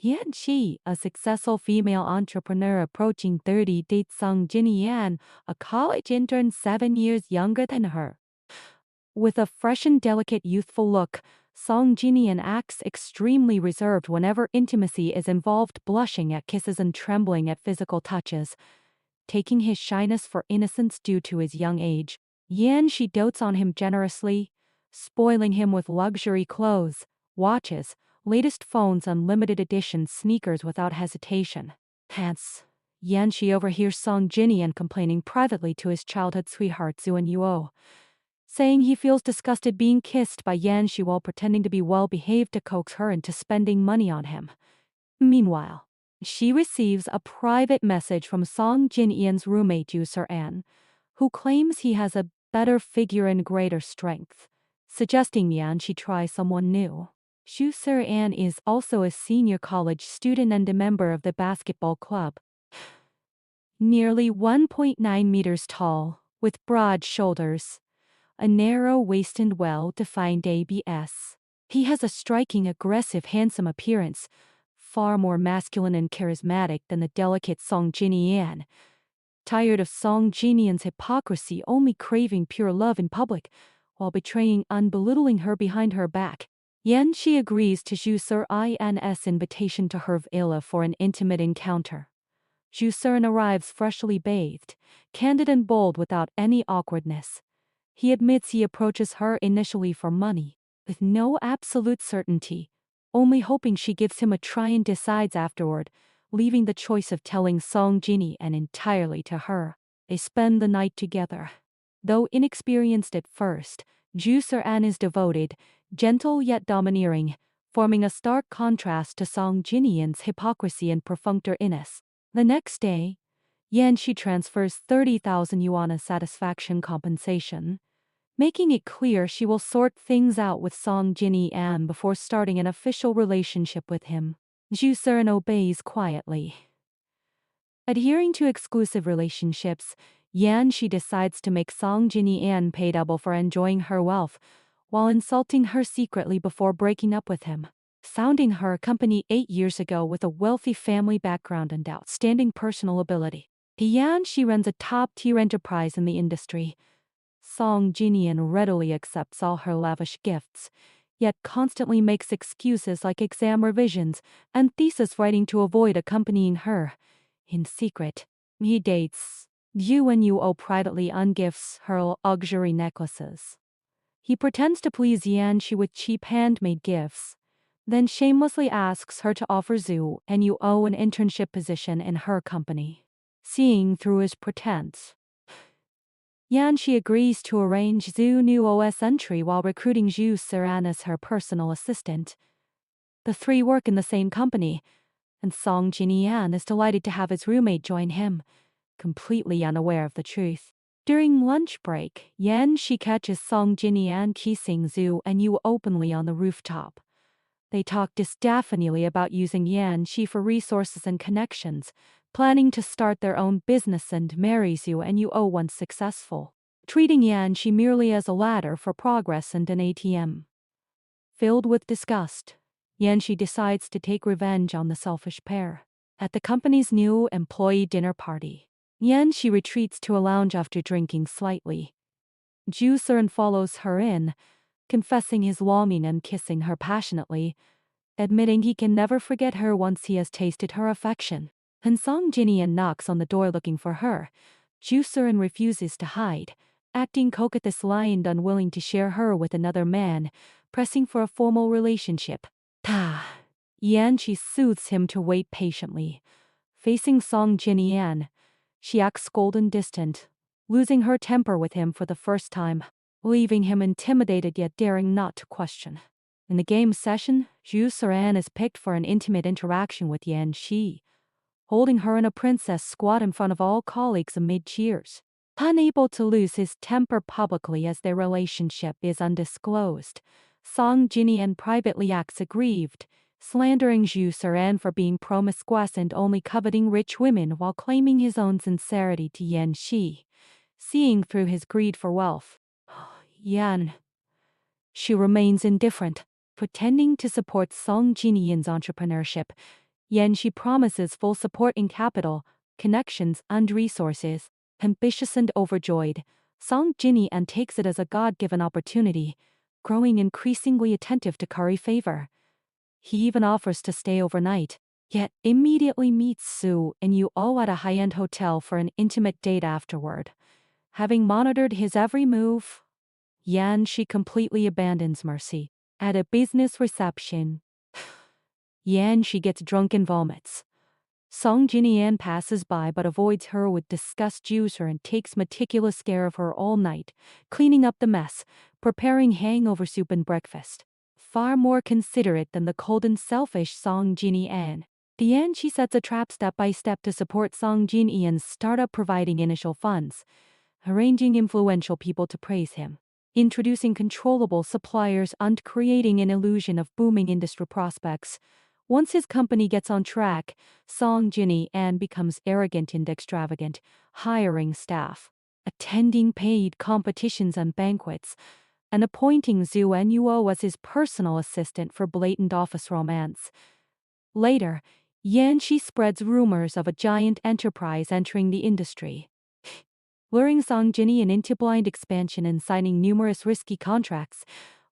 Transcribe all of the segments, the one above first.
Yan Shi, a successful female entrepreneur approaching 30, dates Song Jin-yan, a college intern 7 years younger than her. With a fresh and delicate youthful look, Song Jin-yan acts extremely reserved whenever intimacy is involved, blushing at kisses and trembling at physical touches. Taking his shyness for innocence due to his young age, Yan Shi dotes on him generously, spoiling him with luxury clothes, watches, latest phones, and limited edition sneakers without hesitation. Hence, Yan Shi overhears Song Jin-yan complaining privately to his childhood sweetheart Zhu Yuo, saying he feels disgusted being kissed by Yan Shi while pretending to be well-behaved to coax her into spending money on him. Meanwhile, she receives a private message from Song Jin-yan's roommate Ju Ser-an, who claims he has a better figure and greater strength, suggesting Yan Shi try someone new. Ju Ser-an is also a senior college student and a member of the basketball club. Nearly 1.9 meters tall, with broad shoulders, a narrow waist and well-defined abs. He has a striking, aggressive, handsome appearance, far more masculine and charismatic than the delicate Song Jin-yan. Tired of Song Jin-yan's hypocrisy, only craving pure love in public, while betraying and belittling her behind her back, Yan Shi agrees to Ju Ser-in's invitation to her villa for an intimate encounter. Ju Ser-in arrives freshly bathed, candid and bold without any awkwardness. He admits he approaches her initially for money, with no absolute certainty, only hoping she gives him a try and decides afterward, leaving the choice of telling Song Jin-yan entirely to her. They spend the night together. Though inexperienced at first, Ju Ser-an is devoted, gentle yet domineering, forming a stark contrast to Song Jin-yan's hypocrisy and perfunctoriness. The next day, Yan Shi transfers 30,000 yuan as satisfaction compensation, making it clear she will sort things out with Song Jin-yan before starting an official relationship with him. Ju Ser-in obeys quietly. Adhering to exclusive relationships, Yan Shi decides to make Song Jin-yan pay double for enjoying her wealth, while insulting her secretly before breaking up with him. Founding her company 8 years ago with a wealthy family background and outstanding personal ability, Yan Shi runs a top-tier enterprise in the industry. Song Jin-yan readily accepts all her lavish gifts, yet constantly makes excuses like exam revisions and thesis writing to avoid accompanying her. In secret, he dates Zhu Yuo privately and gifts her luxury necklaces. He pretends to please Yan Shi with cheap handmade gifts, then shamelessly asks her to offer Zhu Yuo an internship position in her company. Seeing through his pretense, Yan Shi agrees to arrange Zhu Yuo's entry while recruiting Ju Ser-an as her personal assistant. The three work in the same company, and Song Jin-yan is delighted to have his roommate join him, completely unaware of the truth. During lunch break, Yan Shi catches Song Jin-yan kissing Zhu Yuo openly on the rooftop. They talk disaffectedly about using Yan Shi for resources and connections, planning to start their own business and marry Zhu Yuo once successful, treating Yan Shi merely as a ladder for progress and an ATM. Filled with disgust, Yan Shi decides to take revenge on the selfish pair. At the company's new employee dinner party, Yan Shi retreats to a lounge after drinking slightly. Ju Ser-in follows her in, confessing his longing and kissing her passionately, admitting he can never forget her once he has tasted her affection. When Song Jin-yan knocks on the door looking for her, Ju Ser-in refuses to hide, acting coquettously and unwilling to share her with another man, pressing for a formal relationship. Yan Shi soothes him to wait patiently. Facing Song Jin-yan, she acts cold and distant, losing her temper with him for the first time, leaving him intimidated yet daring not to question. In the game session, Ju Ser-an is picked for an intimate interaction with Yan Shi, holding her in a princess squat in front of all colleagues amid cheers. Unable to lose his temper publicly as their relationship is undisclosed, Song Jin-yan privately acts aggrieved, slandering Ju Ser-an for being promiscuous and only coveting rich women while claiming his own sincerity to Yan Shi. Seeing through his greed for wealth, Yan Shi remains indifferent, pretending to support Song Jin-yan's entrepreneurship, Yan Shi promises full support in capital, connections, and resources. Ambitious and overjoyed, Song Jinyan takes it as a God-given opportunity, growing increasingly attentive to curry favor. He even offers to stay overnight, yet immediately meets Su and Yuo at a high-end hotel for an intimate date afterward. Having monitored his every move, Yan Shi completely abandons Mercy. At a business reception, Yan Shi gets drunk and vomits. Song Jinyan passes by but avoids her with disgust juicer and takes meticulous care of her all night, cleaning up the mess, preparing hangover soup and breakfast. Far more considerate than the cold and selfish Song Jinyan. The end she sets a trap step by step to support Song Jinyan's startup, providing initial funds, arranging influential people to praise him, introducing controllable suppliers and creating an illusion of booming industry prospects. Once his company gets on track, Song Jinyan becomes arrogant and extravagant, hiring staff, attending paid competitions and banquets, and appointing Zhu and Yuo as his personal assistant for blatant office romance. Later, Yan Shi spreads rumors of a giant enterprise entering the industry, luring Song Jinyan into blind expansion and signing numerous risky contracts,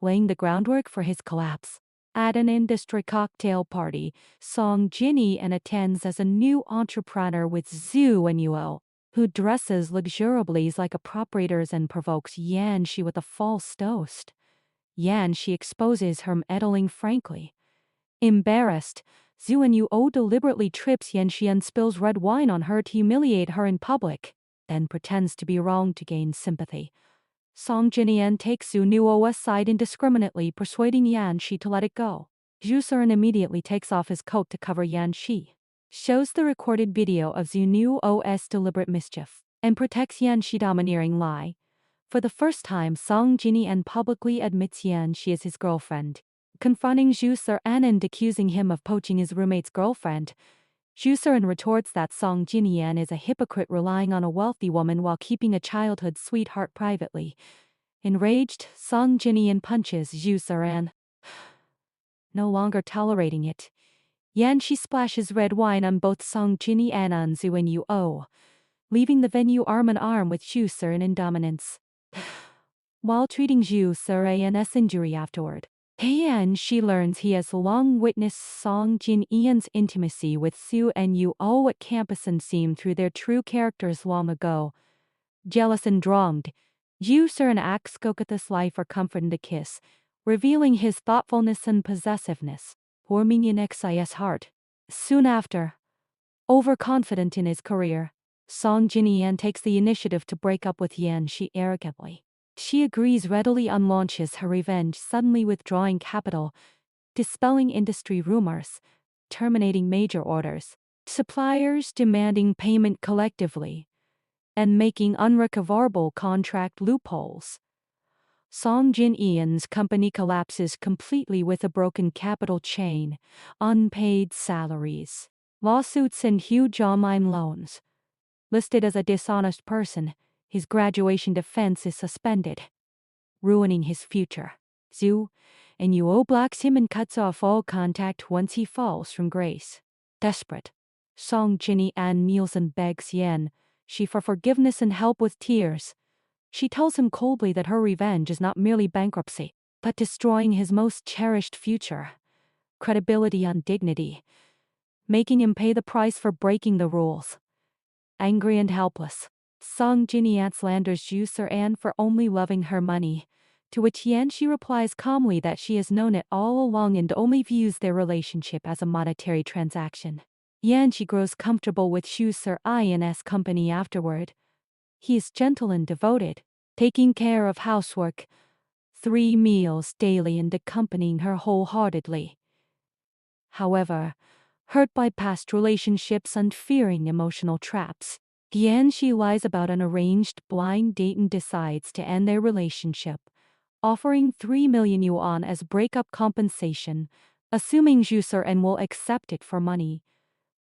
laying the groundwork for his collapse. At an industry cocktail party, Song Jinyan attends as a new entrepreneur with Zhu and Yuo, who dresses luxuriously like a proprietor and provokes Yan Shi with a false toast. Yan Shi exposes her meddling frankly. Embarrassed, Zhu and Yuo deliberately trips Yan Shi and spills red wine on her to humiliate her in public, then pretends to be wrong to gain sympathy. Song Jinyan takes Zhu Nuo aside indiscriminately, persuading Yan Shi to let it go. Zhu Suren immediately takes off his coat to cover Yan Shi, shows the recorded video of Zhu Nuo's deliberate mischief, and protects Yan Shi domineering lie. For the first time, Song Jinyan publicly admits Yan Shi is his girlfriend, confronting Zhu Suren and accusing him of poaching his roommate's girlfriend. Zhu Suren retorts that Song Jinyan is a hypocrite relying on a wealthy woman while keeping a childhood sweetheart privately. Enraged, Song Jinyan punches Zhu Suren. No longer tolerating it, Yan Shi splashes red wine on both Song Jinyan and Zhu and Yuo, leaving the venue arm in arm with Zhu Suren in dominance. While treating Zhu Suren's injury afterward, Yan Shi learns he has long witnessed Song Jinyan's intimacy with Zhu and Yuo at campus and seen through their true characters long ago. Jealous and wronged, Zhu Suren asks Kokata's lie for comfort and a kiss, revealing his thoughtfulness and possessiveness, warming in Xi's heart. Soon after, overconfident in his career, Song Jinyan takes the initiative to break up with Yan Shi arrogantly. She agrees readily and launches her revenge, suddenly withdrawing capital, dispelling industry rumors, terminating major orders, suppliers demanding payment collectively, and making unrecoverable contract loopholes. Song Jinyan's company collapses completely with a broken capital chain, unpaid salaries, lawsuits and huge online loans. Listed as a dishonest person, his graduation defense is suspended, ruining his future. Zhu and Yuo blocks him and cuts off all contact once he falls from grace. Desperate, Song Jinyan kneels and begs Yan Shi for forgiveness and help with tears. She tells him coldly that her revenge is not merely bankruptcy, but destroying his most cherished future, credibility and dignity, making him pay the price for breaking the rules. Angry and helpless, Song Jinyan slanders Zhu Suren for only loving her money, to which Yan Shi replies calmly that she has known it all along and only views their relationship as a monetary transaction. Yan Shi grows comfortable with Zhu Suren's company afterward. He is gentle and devoted, taking care of housework, 3 meals daily and accompanying her wholeheartedly. However, hurt by past relationships and fearing emotional traps, Yan Shi lies about an arranged blind date and decides to end their relationship, offering 3 million yuan as breakup compensation, assuming Zhu Suren will accept it for money.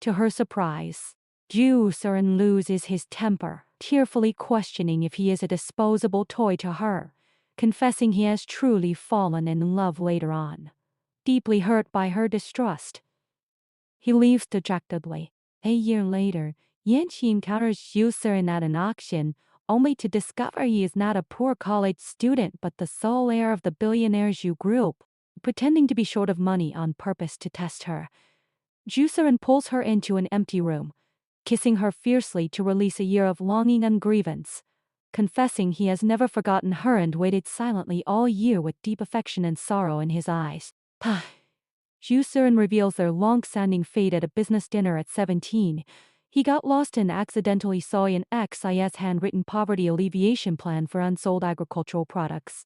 To her surprise, Zhu Suren loses his temper, tearfully questioning if he is a disposable toy to her, confessing he has truly fallen in love later on. Deeply hurt by her distrust, He leaves dejectedly. A year later, Yanqi encounters Juserin at an auction, only to discover he is not a poor college student but the sole heir of the billionaire Zhu group, pretending to be short of money on purpose to test her. Juserin pulls her into an empty room, kissing her fiercely to release a year of longing and grievance, confessing he has never forgotten her and waited silently all year with deep affection and sorrow in his eyes. Juserin reveals their long-standing fate at a business dinner at 17. He got lost and accidentally saw an XIS handwritten poverty alleviation plan for unsold agricultural products.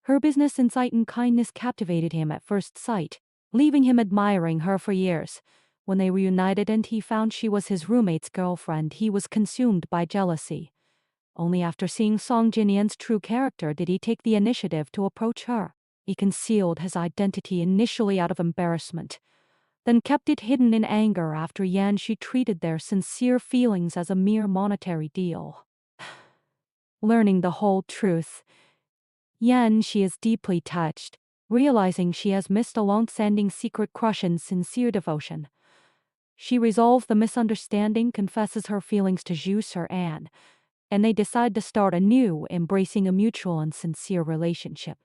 Her business insight and kindness captivated him at first sight, leaving him admiring her for years. When they reunited and he found she was his roommate's girlfriend, he was consumed by jealousy. Only after seeing Song Jinyan's true character did he take the initiative to approach her. He concealed his identity initially out of embarrassment, then kept it hidden in anger after Yanxi treated their sincere feelings as a mere monetary deal. Learning the whole truth, Yanxi is deeply touched, realizing she has missed a long-standing secret crush and sincere devotion. She resolves the misunderstanding, confesses her feelings to Zhu Siran, and they decide to start anew, embracing a mutual and sincere relationship.